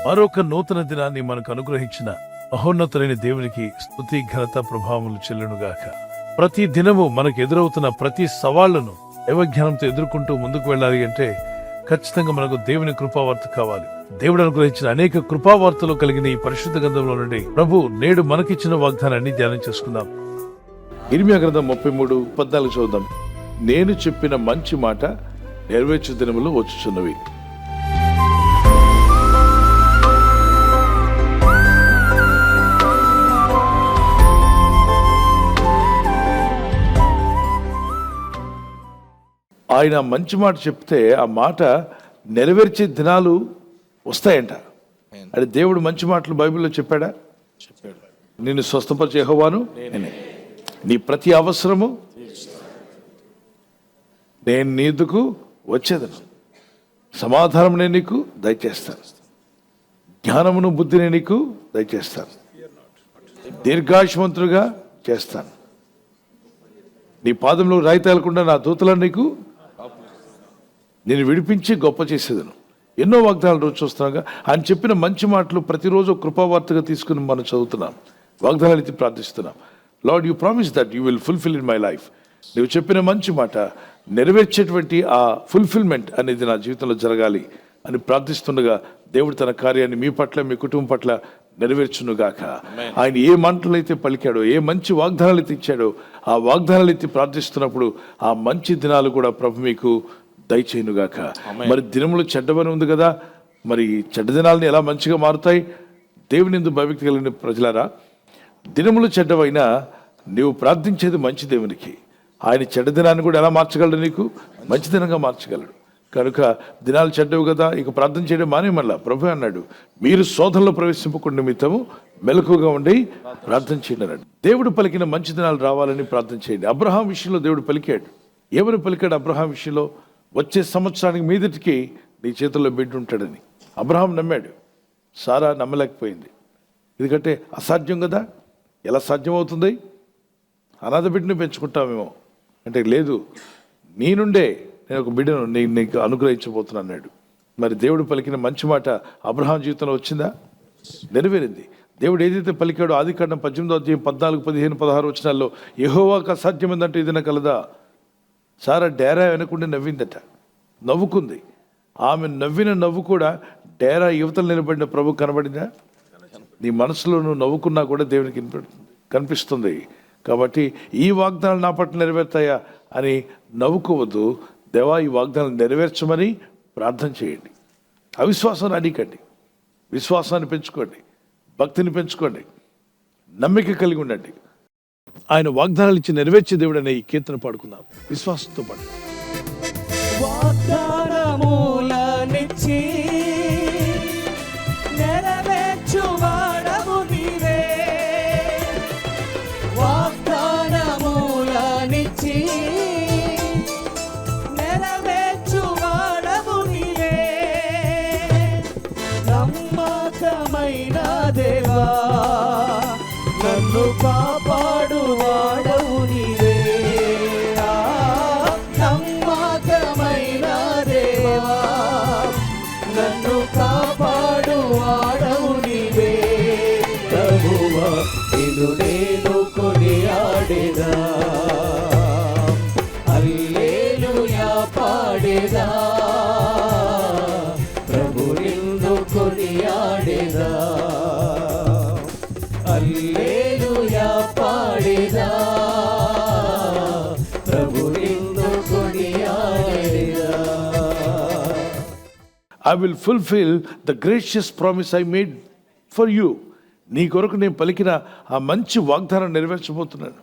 మరొక నూతన దినాన్ని మనకు అనుగ్రహించిన మహోన్నతులైన దేవునికి స్తుతి ఘనత ప్రభావములు చెల్లునుగాక. ప్రతి దినము మనకు ఎదురవుతున్న ప్రతి సవాళ్లను దైవజ్ఞానంతో ఎదుర్కొంటూ ముందుకు వెళ్ళాలి అంటే ఖచ్చితంగా మనకు దేవుని కృపావార్త కావాలి. దేవుడు అనుగ్రహించిన అనేక కృపావార్తలు కలిగిన ఈ పరిశుద్ధ గ్రంథంలో నుండి ప్రభు నేడు మనకిచ్చిన వాగ్దానాన్ని ధ్యానం చేసుకుందాం. ఇర్మియా గ్రంథం 33:14 చూద్దాం. నేను చెప్పిన మంచి మాట నెరవేర్చు దినములు వచ్చుచున్నవి. ఆయన మంచి మాట చెప్తే ఆ మాట నెరవేర్చే దినాలు వస్తాయంట. అది దేవుడు మంచి మాటలు బైబిల్లో చెప్పాడా? చెప్పాడు. నిన్ను స్వస్థపరిచే యెహోవాను నేనే, నీ ప్రతి అవసరము నేను నీకు వచ్చేదను, సమాధానం నేను నీకు దయచేస్తాను, జ్ఞానమును బుద్ధిని నీకు దయచేస్తాను, దీర్ఘాయుష్మంతులుగా చేస్తాను, నీ పాదంలో రాయి తేలకుండా నా దూతలను నీకు నేను విడిపించి గొప్ప చేసేదను. ఎన్నో వాగ్దానాలు రోజు చూస్తున్నాగా. ఆయన చెప్పిన మంచి మాటలు ప్రతిరోజు కృపావార్తగా తీసుకుని మనం చదువుతున్నాం, వాగ్దానాలు ఎత్తి ప్రార్థిస్తున్నాం. Lord, you promise that you will fulfil in my life. నువ్వు చెప్పిన మంచి మాట నెరవేర్చేటువంటి ఆ ఫుల్ఫిల్మెంట్ అనేది నా జీవితంలో జరగాలి అని ప్రార్థిస్తుండగా దేవుడు తన కార్యాన్ని మీ పట్ల, మీ కుటుంబం పట్ల నెరవేర్చునుగాక. ఆయన ఏ మాటలు అయితే పలికాడో, ఏ మంచి వాగ్దానాలు అయితే ఇచ్చాడో, ఆ వాగ్దానాలు ఎత్తి ప్రార్థిస్తున్నప్పుడు ఆ మంచి దినాలు కూడా ప్రభు మీకు దయచేయునుగాక. మరి దినములు చెడ్డవని ఉంది కదా, మరి చెడ్డ దినాలని ఎలా మంచిగా మారుతాయి? దేవుని యందు భయభక్తి కలిగిన ప్రజలారా, దినములు చెడ్డవైనా నీవు ప్రార్థించేది మంచి దేవునికి. ఆయన చెడ్డ దినాన్ని కూడా ఎలా మార్చగలడు? నీకు మంచి దినంగా మార్చగలడు. కనుక దినాలు చెడ్డవు కదా, ఇక ప్రార్థన చేయడం మానేమల్లా. ప్రభు అన్నాడు, మీరు శోధనలో ప్రవేశింపకుండా నిమిత్తము మెలకుగా ఉండి ప్రార్థన చేయండి అన్నాడు. దేవుడు పలికిన మంచి దినాలు రావాలని ప్రార్థన చేయండి. అబ్రహాం విషయంలో దేవుడు పలికాడు. ఏమని పలికాడు అబ్రహాం విషయంలో? వచ్చే సంవత్సరానికి మీదటికి నీ చేతుల్లో బిడ్డ ఉంటాడని. అబ్రహాం నమ్మాడు, సారా నమ్మలేకపోయింది. ఎందుకంటే అసాధ్యం కదా, ఎలా సాధ్యమవుతుంది? అనాథ బిడ్డను పెంచుకుంటామేమో అంటే, లేదు, నీ నుండే నేను ఒక బిడ్డను నీకు అనుగ్రహించబోతున్నా అన్నాడు. మరి దేవుడు పలికిన మంచి మాట అబ్రహాం జీవితంలో వచ్చిందా? నెరవేరింది. దేవుడు ఏదైతే పలికాడో ఆదికాండం 18 14, 15, 16 వచనాల్లో యెహోవాకు అసాధ్యమైందంటే ఇది నా కలదా? సారా డేరా వెనకుండా నవ్విందట, నవ్వుకుంది. ఆమె నవ్విన నవ్వు కూడా డేరా యువతలు నిలబడిన ప్రభు కనబడిందా? నీ మనసులో నువ్వు నవ్వుకున్నా కూడా దేవునికి కనిపిస్తుంది. కాబట్టి ఈ వాగ్దానాలు నా పట్ల నెరవేరుతాయా అని నవ్వుకోవద్దు. దేవా, ఈ వాగ్దానాలు నెరవేర్చమని ప్రార్థన చేయండి. అవిశ్వాసాన్ని అడిగండి, విశ్వాసాన్ని పెంచుకోండి, భక్తిని పెంచుకోండి, నమ్మిక కలిగి ఉండండి. ఆయన వాగ్దానాలు ఇచ్చి నెరవేర్చే దేవుడు అనే ఈ కీర్తన పాడుకుందాం విశ్వాసంతో పాటు. వాగ్దానములనిచ్చి నెరవేర్చువాడవు నీవే, వాగ్దానములనిచ్చి నెరవేర్చువాడవు నీవే, నమ్మకమైన దేవా నన్ను కాపాడువాడవు నీవే, నమ్మకమైన దేవా నన్ను కాపాడువాడవు నీవే. ప్రభువా నిన్ను నేను కొనియాడెదా, హల్లెలూయా పాడెదా, ప్రభు నిన్ను కొనియాడెదా, హల్లెలూయా పాడెదా, ప్రభు నిన్ను కొనియాడెదా. I will fulfill the gracious promise I made for you. నీ కొరకు నేను పలికిన ఆ మంచి వాగ్దానం నెరవేర్చబోతున్నాను.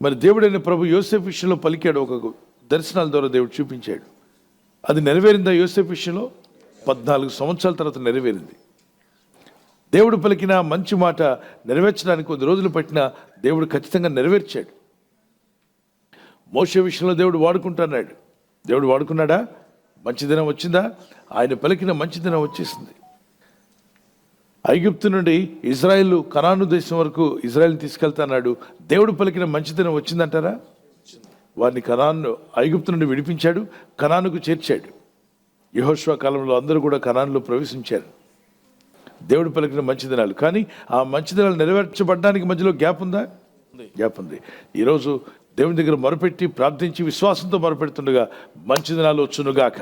మరి దేవుడైన ప్రభు యోసేపు విషయంలో పలికాడు, ఒక దర్శనాల ద్వారా దేవుడు చూపించాడు. అది నెరవేరిందా? యోసేపు విషయంలో 14 సంవత్సరాల తర్వాత నెరవేరింది. దేవుడు పలికిన మంచి మాట నెరవేర్చడానికి కొద్ది రోజులు పట్టిన దేవుడు ఖచ్చితంగా నెరవేర్చాడు. మోషే విషయంలో దేవుడు వాడుకుంటున్నాడు. దేవుడు వాడుకున్నాడా? మంచి దినం వచ్చిందా? ఆయన పలికిన మంచి దినం వచ్చేసింది. ఐగుప్తు నుండి ఇజ్రాయిల్ కనాను దేశం వరకు ఇజ్రాయిల్ని తీసుకెళ్తాన్నాడు. దేవుడు పలికిన మంచి దినం వచ్చిందంటారా? వారిని ఐగుప్తు నుండి విడిపించాడు, కనానుకు చేర్చాడు. యెహోషువ కాలంలో అందరూ కూడా కనానులో ప్రవేశించారు. దేవుడు పలికిన మంచి దినాలు. కానీ ఆ మంచి దినాలు నెరవేర్చబడడానికి మధ్యలో గ్యాప్ ఉందా? గ్యాప్ ఉంది. ఈరోజు దేవుని దగ్గర మొరపెట్టి ప్రార్థించి విశ్వాసంతో మొరపెడుతుండగా మంచి దినాలు వచ్చునుగాక.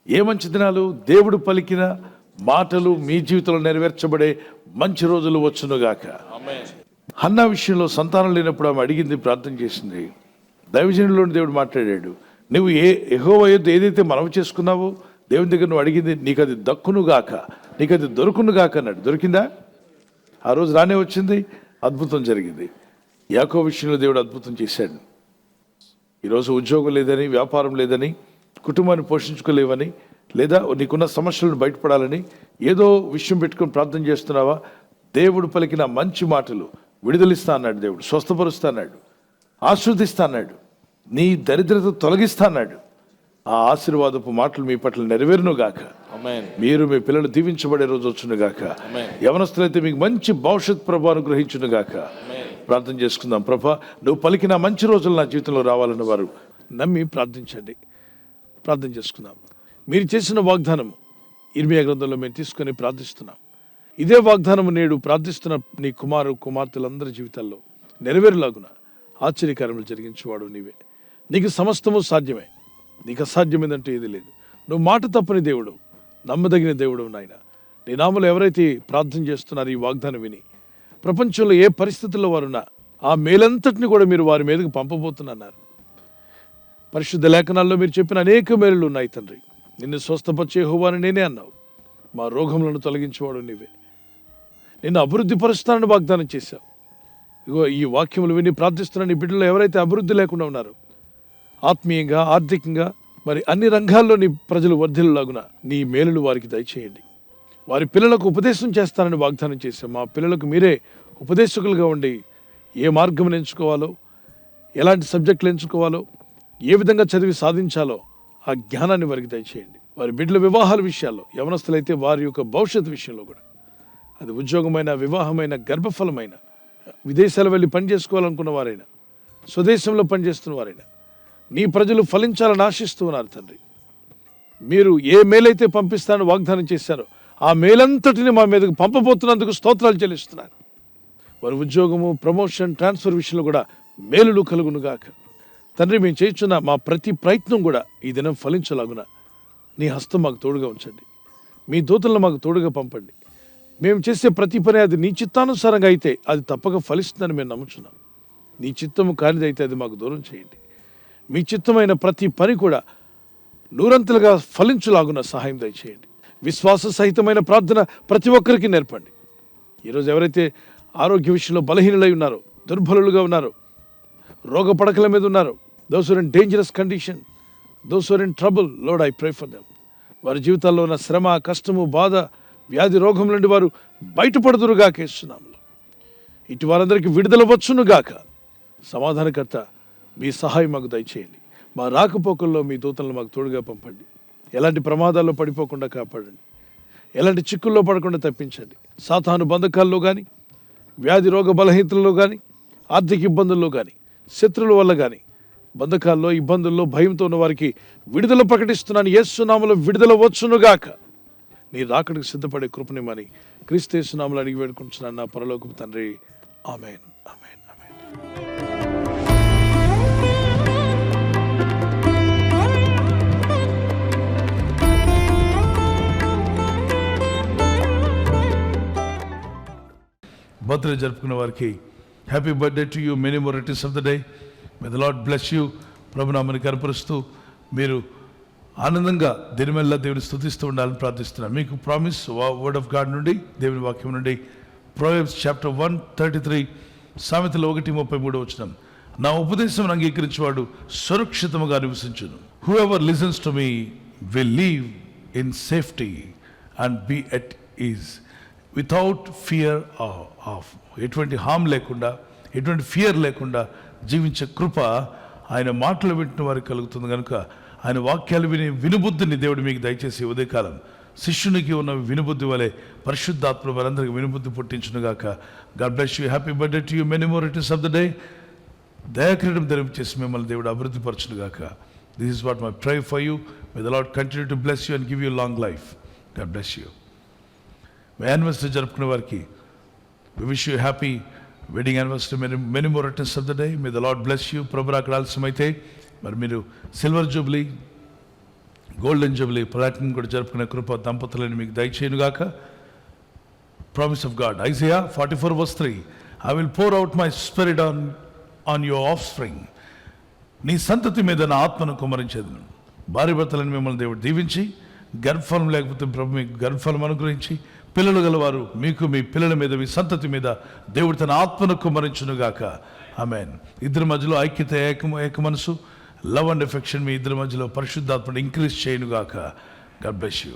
ఏ మంచి దినాలు? దేవుడు పలికిన మాటలు మీ జీవితంలో నెరవేర్చబడే మంచి రోజులు వచ్చునుగాక. హన్నా విషయంలో సంతానం లేనప్పుడు ఆమె అడిగింది, ప్రార్థన చేసింది. దైవజనులోని దేవుడు మాట్లాడాడు, నువ్వు యెహోవా యొద్ద ఏదైతే మనవి చేసుకున్నావో దేవుని దగ్గర నువ్వు అడిగింది నీకు అది దక్కునుగాక, నీకు అది దొరుకునుగాక అన్నాడు. దొరికిందా? ఆ రోజు రానే వచ్చింది, అద్భుతం జరిగింది. యాకోబు విషయంలో దేవుడు అద్భుతం చేశాడు. ఈరోజు ఉద్యోగం లేదని, వ్యాపారం లేదని, కుటుంబాన్ని పోషించుకోలేవని, లేదా నీకున్న సమస్యలను బయటపడాలని ఏదో విషయం పెట్టుకొని ప్రార్థన చేస్తున్నావా? దేవుడు పలికిన మంచి మాటలు విడుదలిస్తా అన్నాడు. దేవుడు స్వస్థపరుస్తా అన్నాడు, ఆశీర్వదిస్తా అన్నాడు, నీ దరిద్రత తొలగిస్తా అన్నాడు. ఆ ఆశీర్వాదపు మాటలు మీ పట్ల నెరవేరునుగాక. మీరు మీ పిల్లలు దీవించబడే రోజు వచ్చునుగాక. యవనస్తులైతే మీకు మంచి భవిష్యత్ ప్రభు అనుగ్రహించునుగాక. ప్రార్థన చేసుకుందాం. ప్రభా, నువ్వు పలికిన మంచి రోజులు నా జీవితంలో రావాలన్న వారు నమ్మి ప్రార్థించండి. ప్రార్థన చేసుకుందాం. మీరు చేసిన వాగ్దానం ఇర్మియా గ్రంథంలో మేము తీసుకొని ప్రార్థిస్తున్నాం. ఇదే వాగ్దానము నేడు ప్రార్థిస్తున్న నీ కుమార్తెలందరి జీవితాల్లో నెరవేరులాగున ఆశ్చర్యకార్యములు జరిగించేవాడు నీవే. నీకు సమస్తము సాధ్యమే, నీకు అసాధ్యమైందంటే ఏది లేదు. నువ్వు మాట తప్పని దేవుడు, నమ్మదగిన దేవుడు నాయన. నీ నామలో ఎవరైతే ప్రార్థన చేస్తున్నారో ఈ వాగ్దానం విని ప్రపంచంలో ఏ పరిస్థితుల్లో వారున్నా ఆ మేలంతటిని కూడా మీరు వారి మీదకి పంపబోతున్నారు. పరిశుద్ధ లేఖనాల్లో మీరు చెప్పిన అనేక మేలులు ఉన్నాయి తండ్రి. నిన్ను స్వస్థపరిచే యెహోవా అని నేనే అన్నావు. మా రోగములను తొలగించేవాడు నీవే. నిన్ను అభివృద్ధి పరుస్తానని వాగ్దానం చేశావు. ఇగో ఈ వాక్యములు విని ప్రార్థిస్తున్న నీ బిడ్డలు ఎవరైతే అభివృద్ధి లేకుండా ఉన్నారో, ఆత్మీయంగా, ఆర్థికంగా, మరి అన్ని రంగాల్లో నీ ప్రజలు వర్ధిల్లులాగున నీ మేలులు వారికి దయచేయండి. వారి పిల్లలకు ఉపదేశం చేస్తానని వాగ్దానం చేశాం. మా పిల్లలకు మీరే ఉపదేశకులుగా ఉండి ఏ మార్గం ఎంచుకోవాలో, ఎలాంటి సబ్జెక్టులు ఎంచుకోవాలో, ఏ విధంగా చదివి సాధించాలో ఆ జ్ఞానాన్ని వారికి దయచేయండి. వారి బిడ్డల వివాహాల విషయాల్లో, యవనస్తులైతే వారి యొక్క భవిష్యత్తు విషయంలో కూడా, అది ఉద్యోగమైన, వివాహమైన, గర్భఫలమైన, విదేశాలు వెళ్ళి పనిచేసుకోవాలనుకున్న వారైనా, స్వదేశంలో పనిచేస్తున్న వారైనా, నీ ప్రజలు ఫలించాలని ఆశిస్తూ ఉన్నారు తండ్రి. మీరు ఏ మేలైతే పంపిస్తానని వాగ్దానం చేశారో ఆ మేలంతటిని మా మీదకు పంపబోతున్నందుకు స్తోత్రాలు చెల్లిస్తున్నారు. వారి ఉద్యోగము, ప్రమోషన్, ట్రాన్స్ఫర్ విషయంలో కూడా మేలులు కలుగునుగాక. తండ్రి, మేము చేస్తున్న మా ప్రతి ప్రయత్నం కూడా ఈ దినం ఫలించలాగున నీ హస్తం మాకు తోడుగా ఉంచండి. మీ దూతలను మాకు తోడుగా పంపండి. మేము చేసే ప్రతి పని అది నీ చిత్తానుసారంగా అయితే అది తప్పక ఫలిస్తుందని మేము నమ్ముచున్నాం. నీ చిత్తము కానిదైతే అది మాకు దూరం చేయండి. మీ చిత్తమైన ప్రతి పని కూడా నూరంతలుగా ఫలించులాగున సహాయం దయచేయండి. విశ్వాస సహితమైన ప్రార్థన ప్రతి ఒక్కరికి నేర్పండి. ఈరోజు ఎవరైతే ఆరోగ్య విషయంలో బలహీనులై ఉన్నారో, దుర్బలులుగా ఉన్నారో, రోగ పడకల మీద ఉన్నారో, those are in dangerous condition, those are in trouble, lord I pray for them. వారి జీవితాల్లో ఉన్న శ్రమ, కష్టము, బాధ, వ్యాధి, రోగం నుండి వారు బయటపడుదురుగాక యేసునామములో. ఇటు వారందరికీ విడుదల వచ్చునుగాక. సమాధానకర్త, మీ సహాయం మాకు దయచేయండి. మా రాకపోకల్లో మీ దూతలను మాకు తోడుగా పంపండి. ఎలాంటి ప్రమాదాల్లో పడిపోకుండా కాపాడండి. ఎలాంటి చిక్కుల్లో పడకుండా తప్పించండి. సాతాను బంధకాల్లో కానీ, వ్యాధి రోగ బలహీనతల్లో కానీ, ఆర్థిక ఇబ్బందుల్లో కానీ, శత్రువుల వల్ల కానీ, బంధకాల్లో, ఇబ్బందుల్లో, భయంతో ఉన్న వారికి విడుదల ప్రకటిస్తున్నాను. యేసు నామములో విడుదల వచ్చునుగాక. నీ రాకడికి సిద్ధపడే కృపనిమని క్రీస్తు యేసు నామములో అడిగి వేడుకుంటున్నాను నా పరలోకపు తండ్రి. ఆమేన్, ఆమేన్, ఆమేన్. బర్త్డే జరుపుకున్న వారికి happy birthday to you, many more returns of the day. May the lord bless you. ప్రభునామని కనపరుస్తూ మీరు ఆనందంగా దినమెల్లా దేవుని స్తుతిస్తూ ఉండాలని ప్రార్థిస్తున్నాను. మీకు ప్రామిస్ వర్డ్ ఆఫ్ గాడ్ నుండి, దేవుని వాక్యం నుండి, ప్రొవెర్బ్స్ చాప్టర్ 1:33, సామెతలు 1:33 వచనం. నా ఉపదేశం అంగీకరించేవాడు సురక్షితముగా నివసించును. Whoever listens to me will leave in safety and be at ease without fear of. ఎటువంటి హామ్ లేకుండా, ఎటువంటి ఫియర్ లేకుండా జీవించే కృప ఆయన మాటలు వింటున్న వారికి కలుగుతుంది. కనుక ఆయన వాక్యాలు విని వినుబుద్ధిని దేవుడు మీకు దయచేసి ఉదయకాలం శిష్యునికి ఉన్న వినుబుద్ధి వలె పరిశుద్ధాత్మ వారందరికీ వినుబుద్ధి పుట్టించునుగాక. God bless you. Happy birthday to you, many more returns of the day. దయాక్రీడం ధరించేసి మిమ్మల్ని దేవుడు అభివృద్ధి పరచునుగాక. This is what my pray for you. May the Lord continue to bless you and give you long life. God bless you. Me anniversary జరుపుకునే వారికి we wish you happy wedding anniversary, many more returns of the day. May the Lord bless you. ప్రభు అక్కడ ఆలస్యమైతే మరి మీరు silver Jubilee, golden Jubilee, platinum కూడా జరుపుకునే కృప దంపతులను మీకు దయచేయునుగాక. Promise of God, Isaiah 44:3, I will pour out my spirit on your offspring. నీ సంతతి మీద నా ఆత్మను కుమ్మరించేదను. భార్య భర్తలను మిమ్మల్ని దేవుడు దీవించి, గర్భఫలం లేకపోతే ప్రభు మీకు గర్భఫలం అనుగ్రహించి, పిల్లలు గలవారు మీకు మీ పిల్లల మీద, మీ సంతతి మీద దేవుడు తన ఆత్మను కుమ్మరించునుగాక. ఆమేన్. ఇద్దరి మధ్యలో ఐక్యత, ఏక మనసు, లవ్ అండ్ ఎఫెక్షన్ మీ ఇద్దరి మధ్యలో పరిశుద్ధాత్మను ఇంక్రీజ్ చేయనుగాక. God bless you.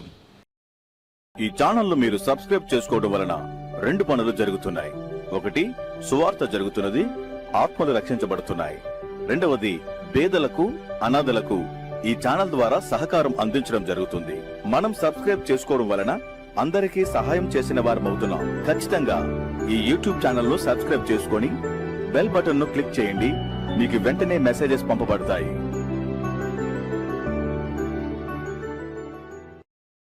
ఈ ఛానల్ను మీరు సబ్స్క్రైబ్ చేసుకోవడం వలన 2 పనులు జరుగుతున్నాయి. ఒకటి, సువార్త జరుగుతున్నది, ఆత్మలు రక్షించబడుతున్నాయి. రెండవది, పేదలకు, అనాథలకు ఈ ఛానల్ ద్వారా సహకారం అందించడం జరుగుతుంది. మనం సబ్స్క్రైబ్ చేసుకోవడం వలన అందరికీ సహాయం చేసిన వారమవుతున్నాం. ఖచ్చితంగా ఈ యూట్యూబ్ ఛానల్ను సబ్స్క్రైబ్ చేసుకొని బెల్ బటన్ను క్లిక్ చేయండి. మీకు వెంటనే మెసేజెస్ పంపబడతాయి.